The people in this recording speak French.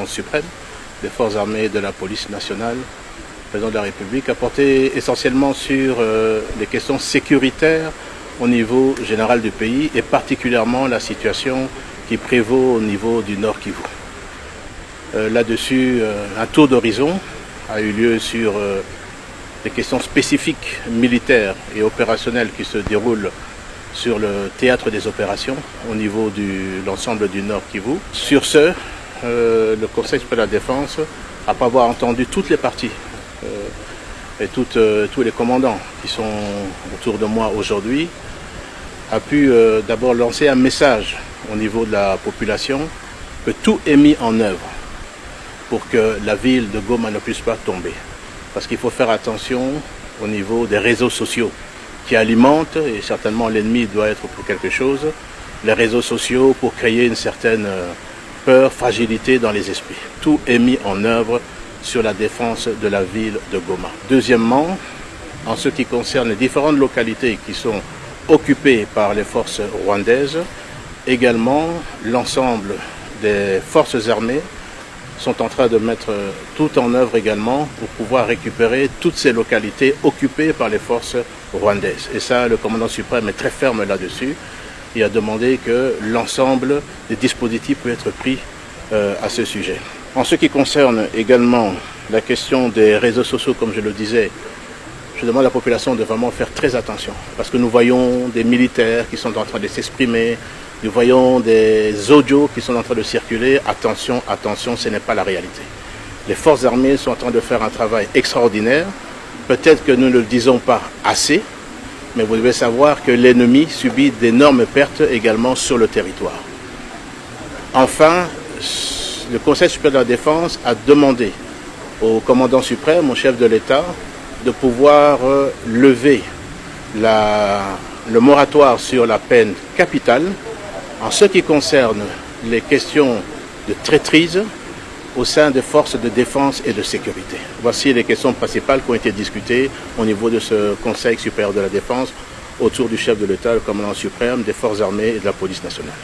suprême des forces armées de la police nationale, le président de la République, a porté essentiellement sur les questions sécuritaires au niveau général du pays et particulièrement la situation qui prévaut au niveau du Nord Kivu. Là-dessus, un tour d'horizon a eu lieu sur des questions spécifiques militaires et opérationnelles qui se déroulent sur le théâtre des opérations au niveau de l'ensemble du Nord Kivu. Sur ce, le Conseil supérieur de la défense, après avoir entendu toutes les parties et tous les commandants qui sont autour de moi aujourd'hui, a pu d'abord lancer un message au niveau de la population que tout est mis en œuvre pour que la ville de Goma ne puisse pas tomber. Parce qu'il faut faire attention au niveau des réseaux sociaux qui alimentent, et certainement l'ennemi doit être pour quelque chose, les réseaux sociaux pour créer une certaine peur, fragilité dans les esprits. Tout est mis en œuvre sur la défense de la ville de Goma. Deuxièmement, en ce qui concerne les différentes localités qui sont occupées par les forces rwandaises, également l'ensemble des forces armées sont en train de mettre tout en œuvre également pour pouvoir récupérer toutes ces localités occupées par les forces rwandaises. Et ça, le commandant suprême est très ferme là-dessus. Il a demandé que l'ensemble des dispositifs puissent être pris à ce sujet. En ce qui concerne également la question des réseaux sociaux, comme je le disais, je demande à la population de vraiment faire très attention parce que nous voyons des militaires qui sont en train de s'exprimer, nous voyons des audios qui sont en train de circuler. Attention, attention, ce n'est pas la réalité. Les forces armées sont en train de faire un travail extraordinaire. Peut-être que nous ne le disons pas assez, mais vous devez savoir que l'ennemi subit d'énormes pertes également sur le territoire. Enfin, le Conseil supérieur de la défense a demandé au commandant suprême, au chef de l'État, de pouvoir lever le moratoire sur la peine capitale en ce qui concerne les questions de traîtrise au sein des forces de défense et de sécurité. Voici les questions principales qui ont été discutées au niveau de ce Conseil supérieur de la défense autour du chef de l'État, le commandant suprême des forces armées et de la police nationale.